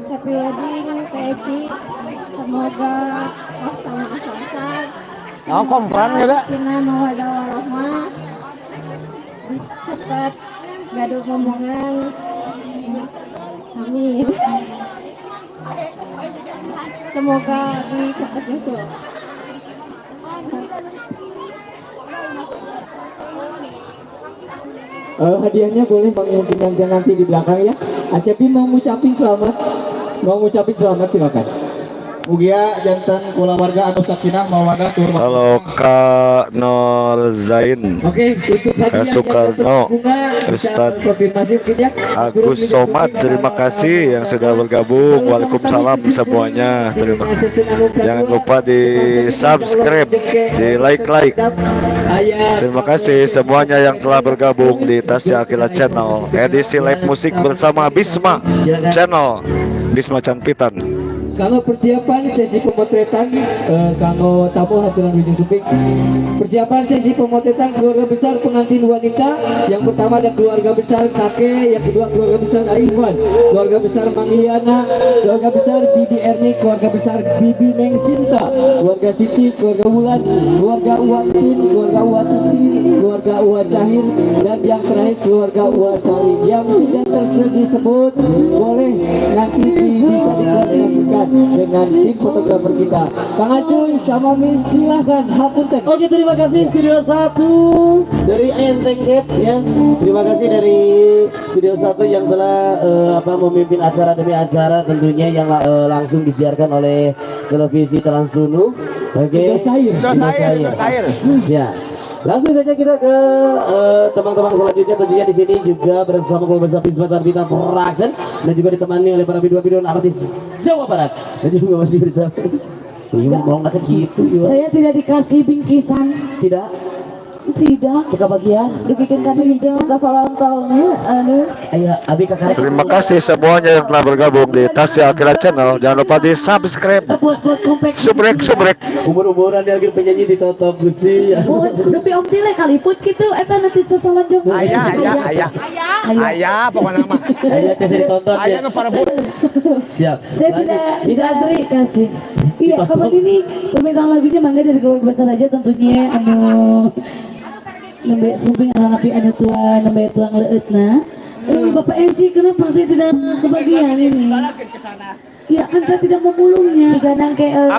Happy wedding Teci. Semoga bersama sukses. Nah, kompran juga. Kita mawadah warahmah. Cepat gaduh ngomongan. Amin. Semoga cepat nyusul. Hadiahnya boleh Bang yang pinjamkan nanti di belakang ya. Acepi mau ngucapin selamat. Mau ngucapin selamat silakan. Mugia jantan kula warga anu sakinah mawadah tur. Halo Kak Nur Zain. Oke, untuk Kak Soekarno, Ustadz Agus Somad, terima kasih yang sudah bergabung. Waalaikumsalam semuanya. Terima kasih. Jangan lupa di subscribe, di like. Terima kasih semuanya yang telah bergabung di Tasya Akila Channel edisi live musik bersama Bisma Channel, Bisma Canpitan. Kalau persiapan sesi pemotretan kalau tamu haturan Wijung Suping. Persiapan sesi pemotretan keluarga besar pengantin wanita. Yang pertama ada keluarga besar kakek, yang kedua keluarga besar Aifan, keluarga besar Mangliana, keluarga besar Bibi Erni, keluarga besar Bibi Neng Sinta, keluarga Siti, keluarga Wulan, keluarga Uwatin, keluarga Uwatiti, keluarga Uwa Cahir, dan yang terakhir keluarga Uwa Sari. Yang tidak tersebut boleh nanti bisa dikoordinasikan dengan tim fotografer kita. Kang Acuy sama Miss silahkan hapunten. Oke, terima kasih Studio 1 dari Enteng Cape ya. Terima kasih dari Studio 1 yang telah memimpin acara demi acara tentunya yang langsung disiarkan oleh televisi Trans Tunu. Oke. Cair. Ya. Langsung saja kita ke teman-teman selanjutnya, tentunya di sini juga bersama keluarga Bisma Canpitan Production dan juga ditemani oleh para biduan-biduan artis Jawa Barat dan juga masih bersama. Mau nggak gitu juga. Saya tidak dikasih bingkisan. Tidak. Kebagian. Dibikin kami kita salam tahunnya. Ayo, Abi kakak. Terima kasih semuanya yang telah bergabung di Tasya Akila Channel. Jangan lupa di subscribe. Subrek. Umur-umuran dia lagi penyanyi di Toto Gusti. Tapi om tile kaliput gitu. Eta nanti sesalan jong. Ayah pokoknya nama. Ayah bisa ditonton ya. Ayah para bu. Siap. Saya tidak bisa asli kasih. Iya, kapan ini permintaan lagunya mangga dari keluarga besar aja tentunya nembe sumping anak anu tua nembe tuang leutna. Bapak MC kenapa saya tidak kebagian ini? Iya kan saya tidak memulungnya.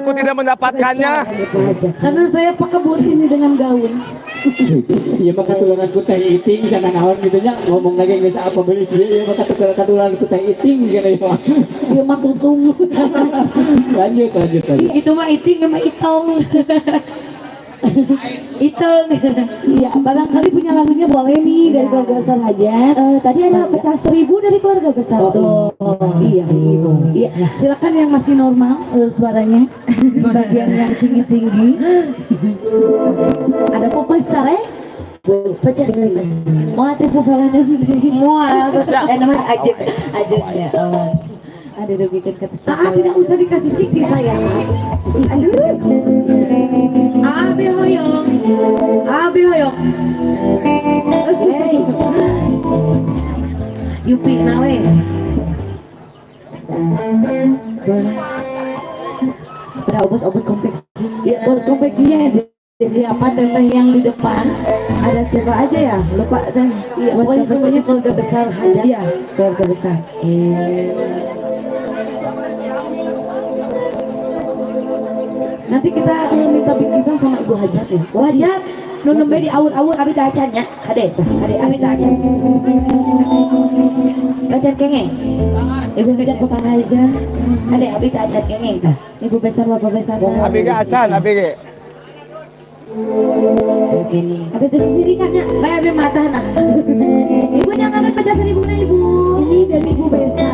Aku tidak mendapatkannya. Karena saya pakebut ini dengan gaun. Iya maka tulangan ku teh iting sana naon gitu nya ngomong lagi geus apa beli ieu maka tulangan ku teh iting gini mah. Ieu mah tutung. Lanjut. Itu mah iting mah itong. Itong. Iya, barangkali punya lagunya boleh nih dari keluarga besar aja. Tadi ada pecah 1000 dari keluarga besar tuh. Iya, gitu. Iya, silakan yang masih normal suaranya. Bagian yang tinggi-tinggi. Ada pop besar pecah 1000. Mau tes suaranya. Mau terus namanya ajaknya. Ada bikin kata. Tidak usah dikasih siti saya. Aduh. Abi hoyong. Hey. Yupi nawe. Ada obos konveksi. Ya, obos konveksinya siapa teteh yang di depan? Ada siapa aja ya? Lupa dan iya, pokoknya semuanya keluarga besar aja. Iya, keluarga besar. Nanti kita minta bingkisan sama Ibu Hajat ya. Bu Hajat, nu nembe di awur-awur abi teh acan nya. Kade abi teh acan. Acan kengeng. Ibu Hajat bukan aja. Kade abi teh acan kengeng tah. Ibu besar bapak besar. Abi ge acan, abi ge. Begini. Abi teh sirikanya, bae abi matah nah. Ibu jangan pecah 1000 na Ibu. Ini dari Ibu besar.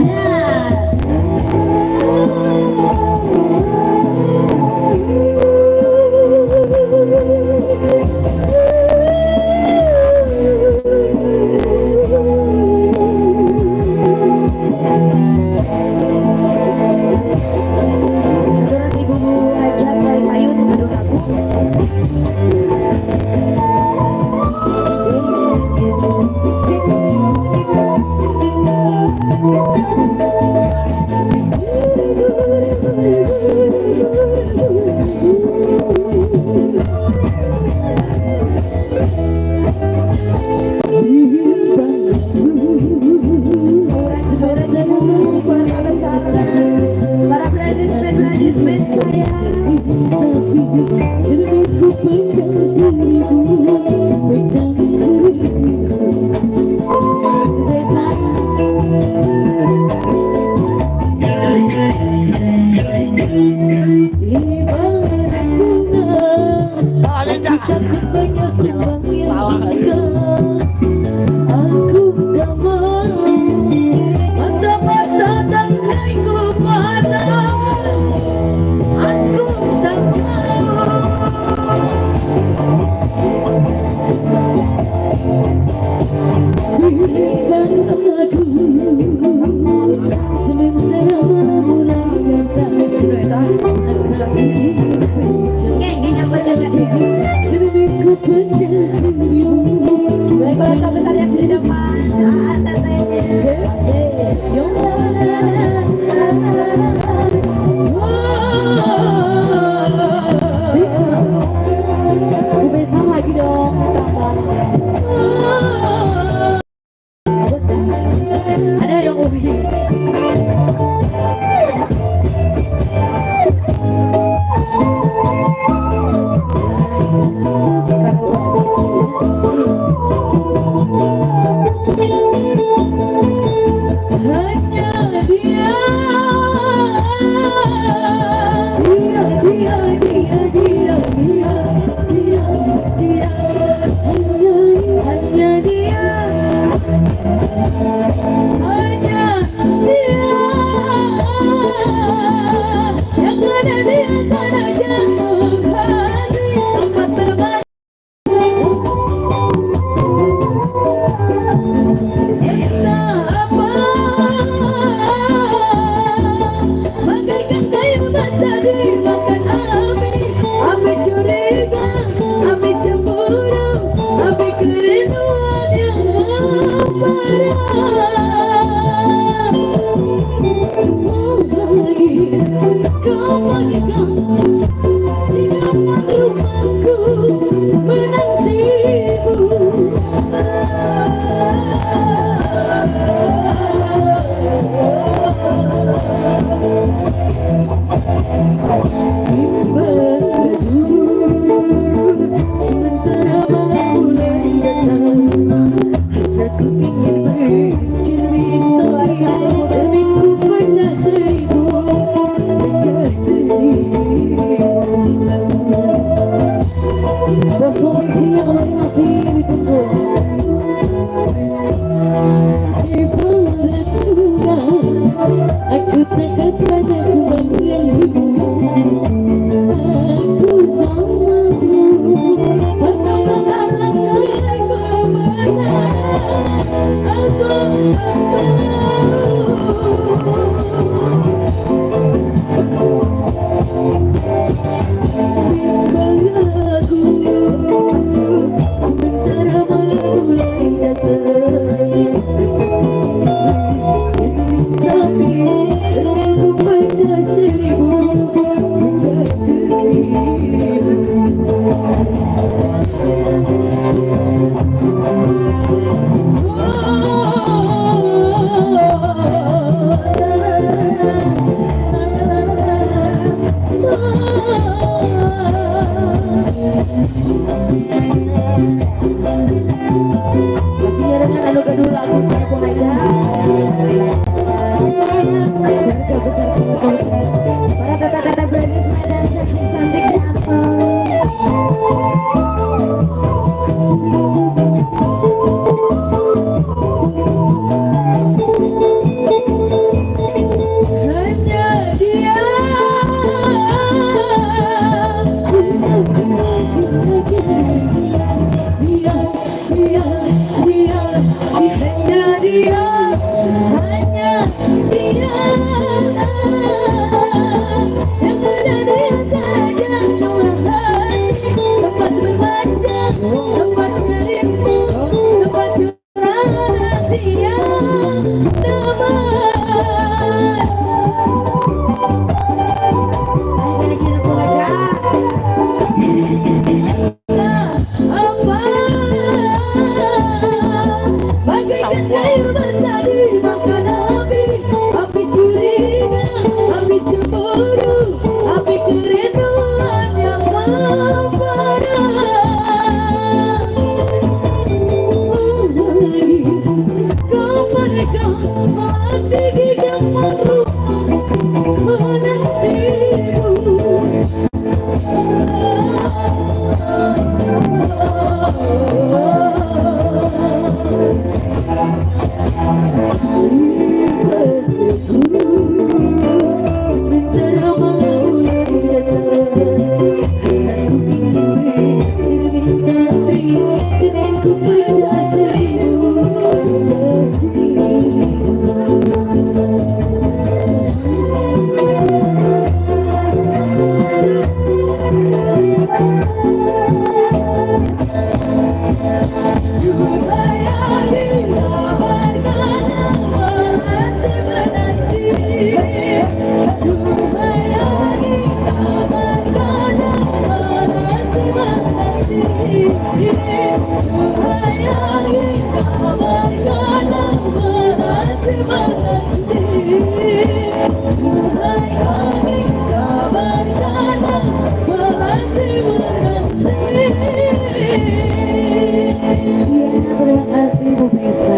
Terima kasih Bu Besa.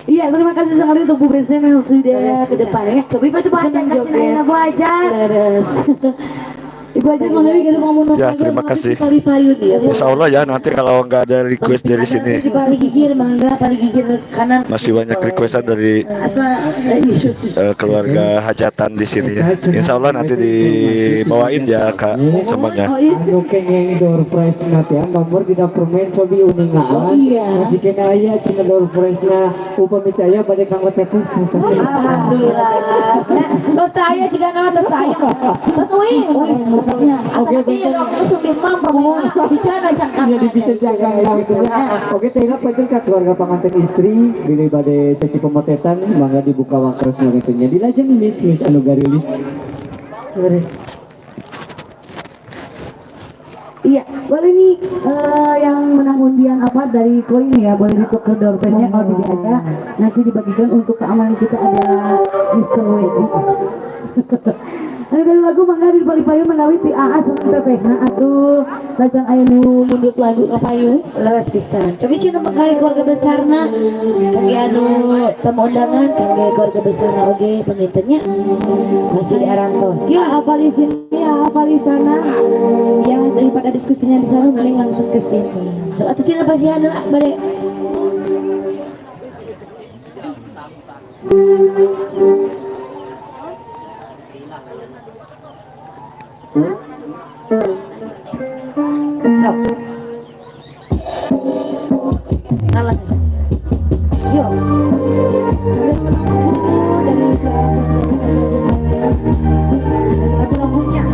Iya, terima kasih sekali untuk Bu Besa yang sudah ke depan ya. Coba baju badan dan Bu Ajar. Beres. Ibu Ajar mau nabi kita mau Ya, terima kasih. Kali payun ya. Insya Allah ya, nanti kalau nggak ada request dari sini, Di paling gigir mangga, paling gigir kanan. masih banyak requestan dari keluarga hajatan di sini ya. Insya Allah nanti dibawain ya Kak semuanya. Oh iya. Anu kengeng door prize nanti ya, nomor tidak permen cobi uningaan. Oh, iya. Masih kena aya cina door prize na upami teh aya bade kanggo teku. Alhamdulillah. Tos taya jika nama tos taya. Mas Uin. Oke, Tapi langsung dimam bicara jangan. Iya dibincangkan ya gitu ya. Oke, tengok penting ke keluarga pengantin istri bila bade sesi pemotretan mangga dibuka wakresnya gitunya. Dilajeng Miss anu garilis. Beres. Iya, boleh nih yang menang undian apa dari koin ya, boleh ditukar doorpad-nya kalau tidak ada nanti dibagikan untuk keamanan kita ada Mr. Wedding. Ada dari lagu mangga di Bali Payung menawi ti AA sareng tetehna atuh lacan aya nu mundut lagu ka payung Leres pisan. Coba cina mengkali keluarga besarna. Kangge anu tamu undangan, kangge keluarga besarna oge pengintennya. Masih di Arantos. ya apa di sini ya apa di sana Ya daripada diskusinya di sana mending langsung ke sini. So atuh cina pasti handel bade. Sok. Kalah. yuk Satu lampunya.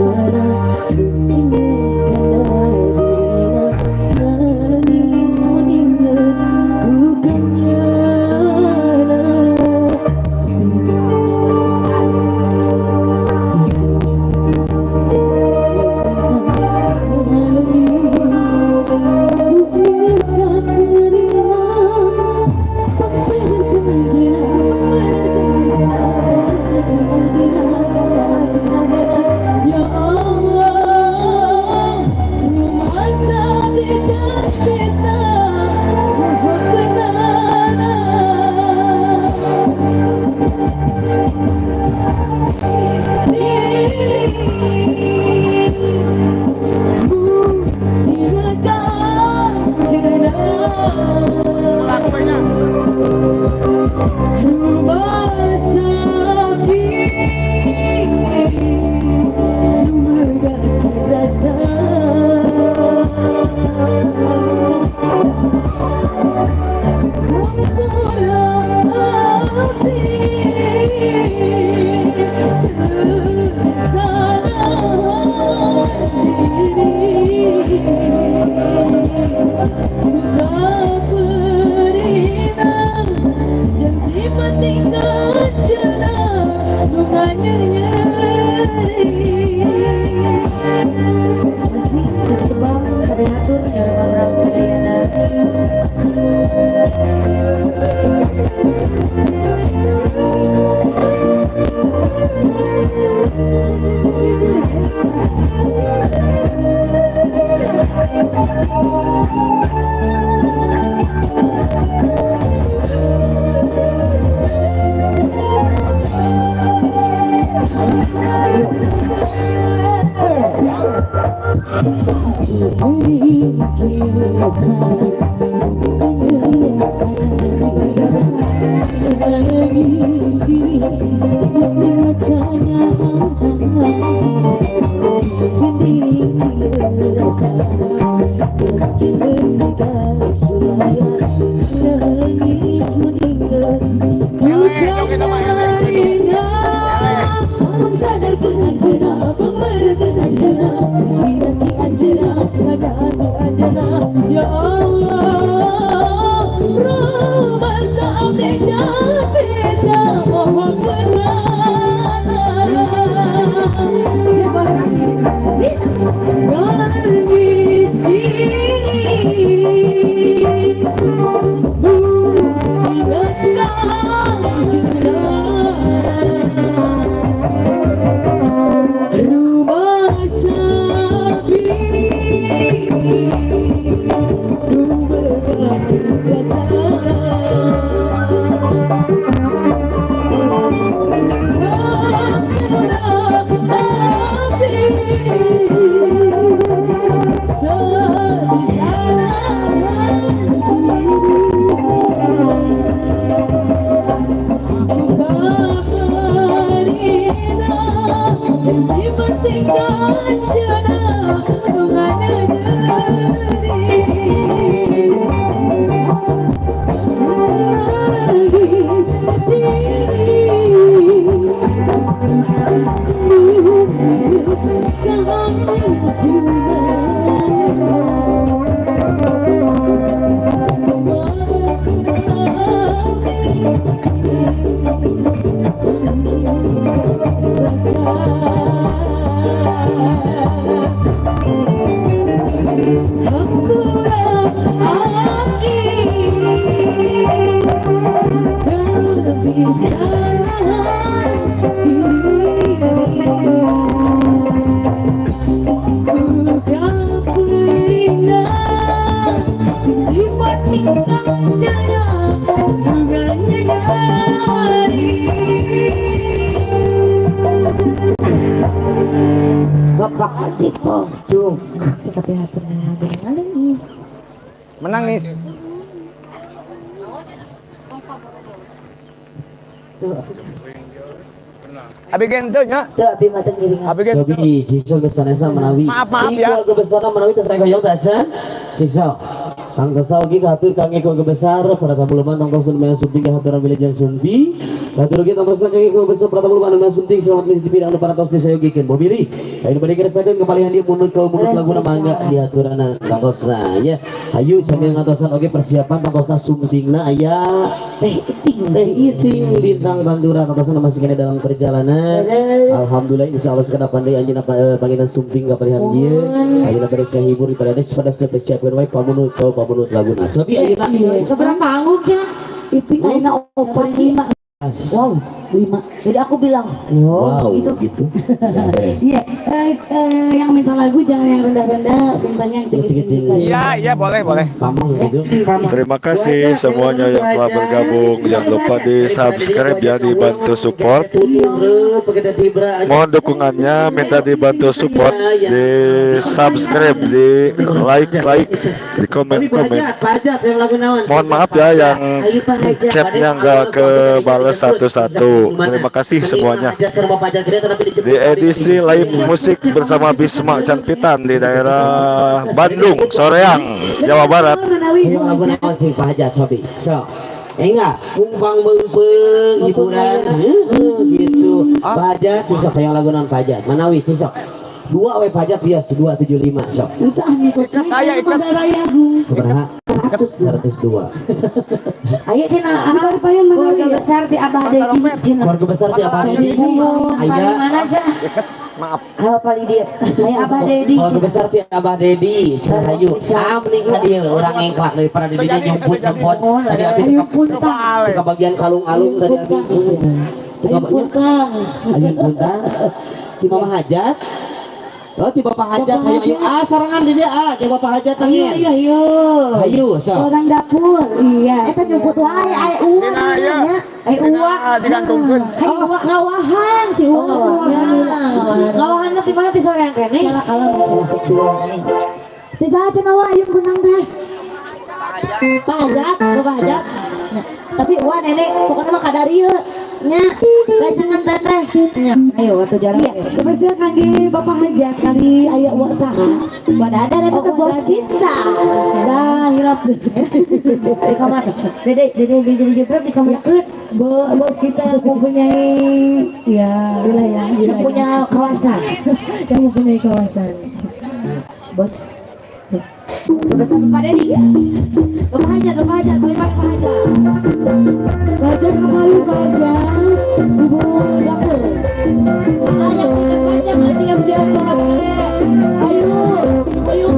tidak ada merasa ketika suraya nangis meninggal ku sadar penganjana pemerkan anjana hati anjana hati anjana ya Allah rumah sampai jangan bisa mohon nangis ini rumah sapi Bapak Atipo tuh seperti pernah menangis menangis. Abi gento nya. tuh abi mateng giringan Abi gento. Cobi jisol besanesa menawi. Maaf ya. Keluarga besar menawi terus saya koyong taca. Siksa. Kang Desa oge katur kang keluarga besar pada tampuluman tong tos maya sunting haturan wilayah Sumpi. Katur oge tong tos kang keluarga besar pada tampuluman maya sunting selamat mencicipi anu para tos saya gikeun bobiri. Ayo bari keresakeun kepalihan dia munut ka munut laguna mangga di haturana tong tosna ya. Ayo sambil ngatosan oge persiapan tong tosna sumpingna aya teh iting bintang bandura tong tosna masih kena dalam perjalanan. Alhamdulillah insyaallah sekadar pandai anjeunna pangitan sumping kapalihan ieu. Ayeuna beres kahibur pada pada siap-siapkeun wae pamunut laguna. Cobi ayeuna keberapa angguknya Itu ayeuna oper 5. Wow, 5. jadi aku bilang wow gitu. Iya, yang minta lagu jangan yang rendah-rendah, mintanya yang tinggi-tinggi saja. Iya, boleh. Pamong gitu. Terima kasih semuanya yang telah bergabung. Jangan lupa di subscribe ya, dibantu support. Mohon dukungannya, minta dibantu support, di subscribe, di like, di komen. Pajak yang lagu naon? Mohon maaf ya yang chatnya nggak kebales satu-satu. Terima kasih semuanya. Di edisi live musik bersama Bisma Canpitan di daerah Bandung, Soreang, Jawa Barat. Yang lagu naon sing pajak cobi. So. Enggak, kumpang mengpeng hiburan gitu. Pajak cisok yang lagu naon pajak. Manawi cisok. 2 we pajak bias 275 sok. Itu anu Kayak itu. Raya Gung. Seberapa? 102. ayo cina keluarga besar di Abah Dedi cina Keluarga besar di Abah Dedi. paling mana aja Maaf. paling dia ayo Abah Dedi Keluarga besar di Abah Dedi. Ayo, mending ka dia orang engklak daripada di dinya nyumput. Tadi abi ke bagian kalung-alung tadi abi. Ayo puntang. Ayun puntang. Di Mama Hajat. Oh, di Bapak Hajat. Ayo sarangan di dia di Bapak Hajat tanya. Ayo, so. Orang dapur. Iya. eta nyumput wae aya uang Aya. aya uang Digantungkeun. Ayo ngawahan si uang ngawahan. ngawahan ti mana ti soreang kene Kalau bisa aja nawa ayo puntang teh. Pajak, Bapak Hajat. Nah, tapi wah nenek pokoknya mah kadarieu. nya rajangan teteh nya ayo waktu jalan Spesial kangge Bapak Hajat kali aya uang saha. badada eta teh bos kita Dah hilap deh. di kamar dede jebrek di kamar keut Bos kita mempunyai ya wilayah yang punya kawasan yang mempunyai kawasan. bos besar Pak Dedi Bapak Hajat balik Pak Hajat Bajak kembali bajak ibu dapur. ayo panjang lagi yang dia Ayo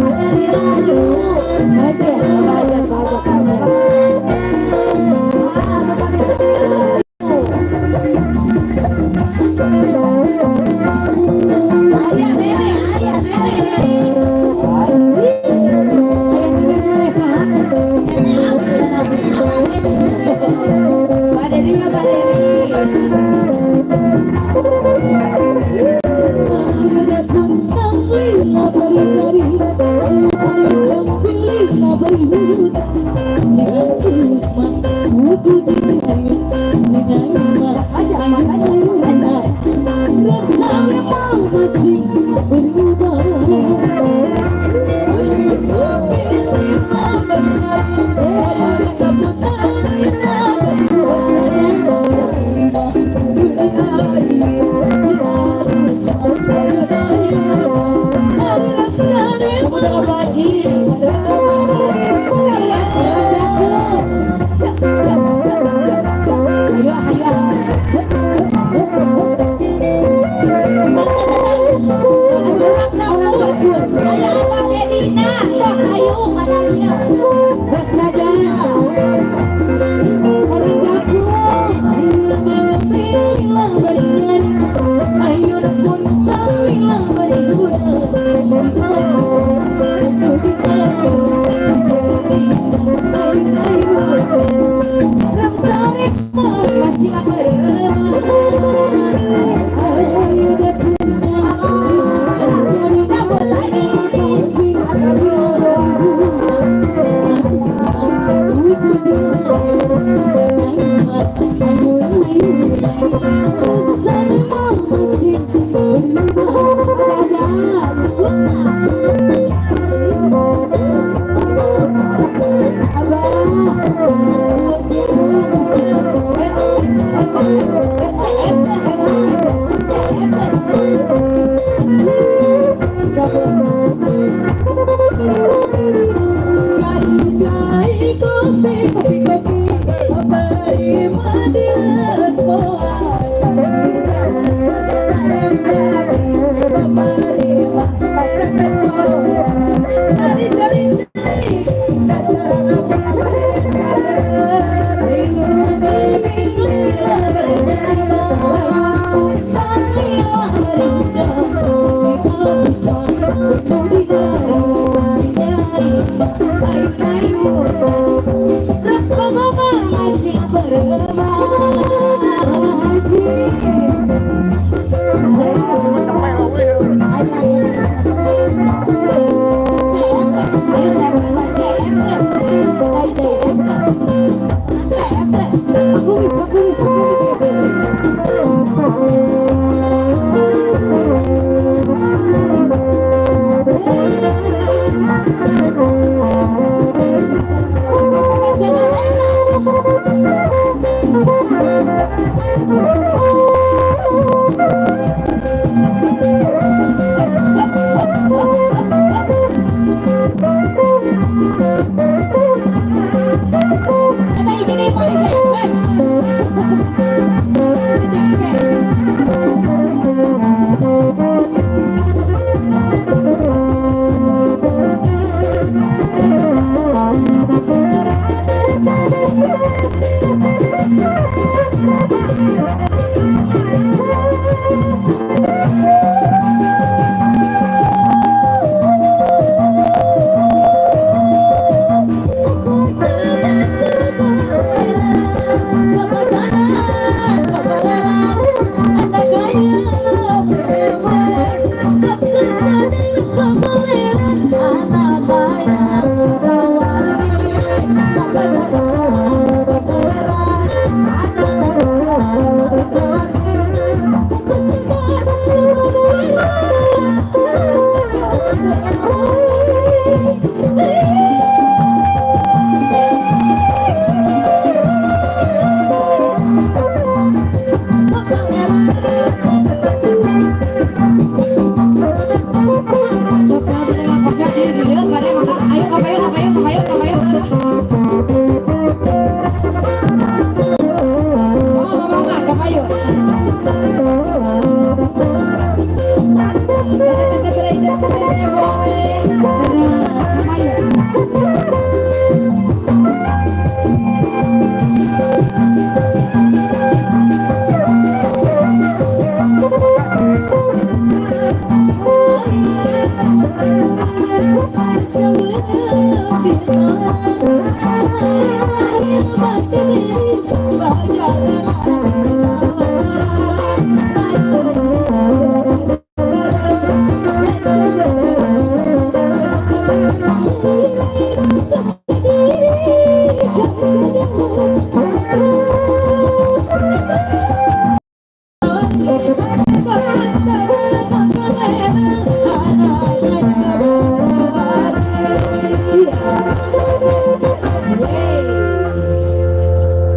ada dia ayo. Bajak ayah nenek Pak Dedi sebut dengan baji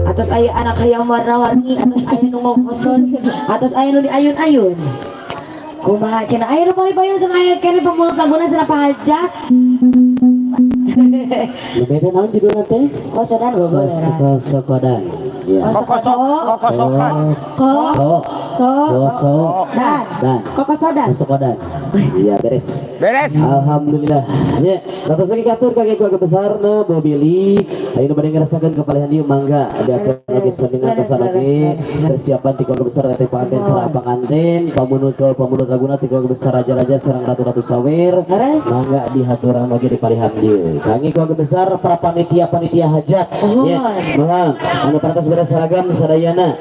Atas aya anak hayang warna-warni, atas aya nu ngokoson, atas aya nu diayun-ayun. Kumaha cenah aya nu pali-palian sana aya kene pemulut laguna sana pahajat. Lebih naon judulna teh? Kosodan boleh. Kosokodan. Ya. Kokosokan. Dan Kosokodan. Iya beres. Beres. Alhamdulillah. Ya, terus lagi katur kaki keluarga besar na bobili. Ayo bade ngerasakeun kepalihan dieu mangga. Ada lagi sandingan kesana lagi. Persiapan ti keluarga besar teh panganten sareng panganten, pamunut laguna ti keluarga besar raja-raja sareng ratu-ratu sawer. Mangga dihaturan lagi di palihan dieu. Kami keluarga besar para panitia hajat. Ya, mohon anu parantos beres seragam sadayana.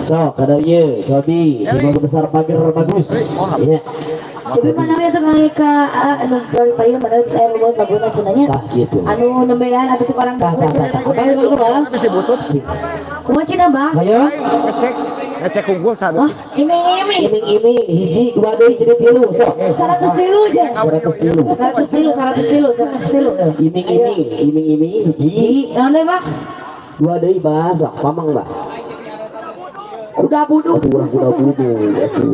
So, kada ieu cobi di keluarga besar pager bagus. Ya. Cobi mana we teh kali ka anu pali-palian mana saya lumut laguna cenanya. Tah gitu. Anu nembean atuh orang Apa yang lu Bang? Itu si butut. kumaha cenah Bang? Ayo. Ngecek unggul satu. Iming-iming. Iming-iming hiji dua deui jadi 3 sok. 100 tilu aja. 100 tilu. Iming-iming hiji Ji, naon deui Bang? dua deui Bah, sok pamang Bah. Kuda buduk. Kuda buduk.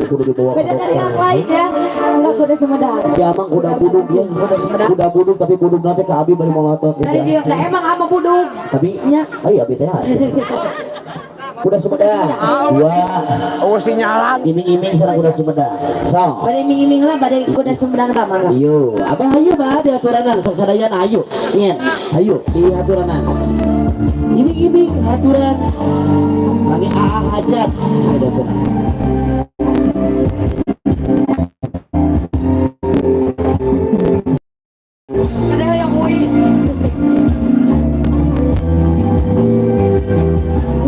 Kuda dibawa ke Beda dari dokter. yang lain ya. Enggak kuda Sumedang. Si Amang kuda buduk ya. Kuda buduk tapi buduk nanti ke abi bari motor. Dari dia lah emang ama buduk. Tapi Nya. ayo abi teh. Kuda Sumedang. Dua Oh si nyalang. iming-iming sareng kuda Sumedang. Sok. Bade iming-iming lah bade kuda Sumedang tah mangga. Ayo, abah ayo bah di aturanan sok sadayana ayo. Nyen, ayo di aturanan. Iming-iming aturan. Kami AA hajat. Ada aturan. Ada yang mui.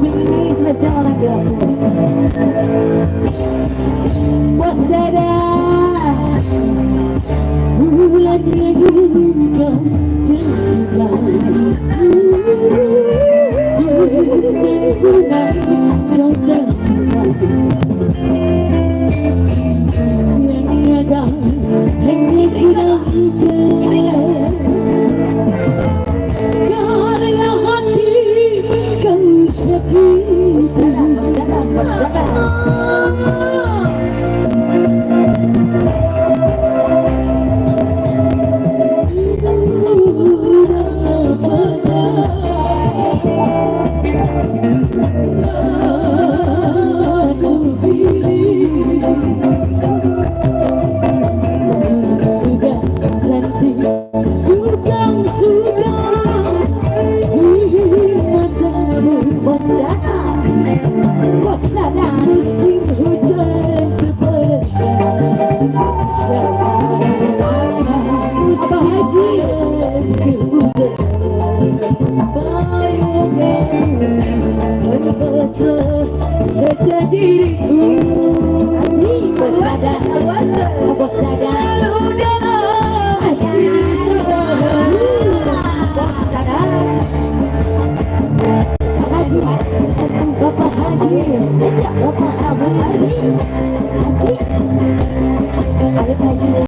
Ini spesial orang Dapur. Bos Dada. Bulan kau Bapak Haji, Bapak Abu Haji.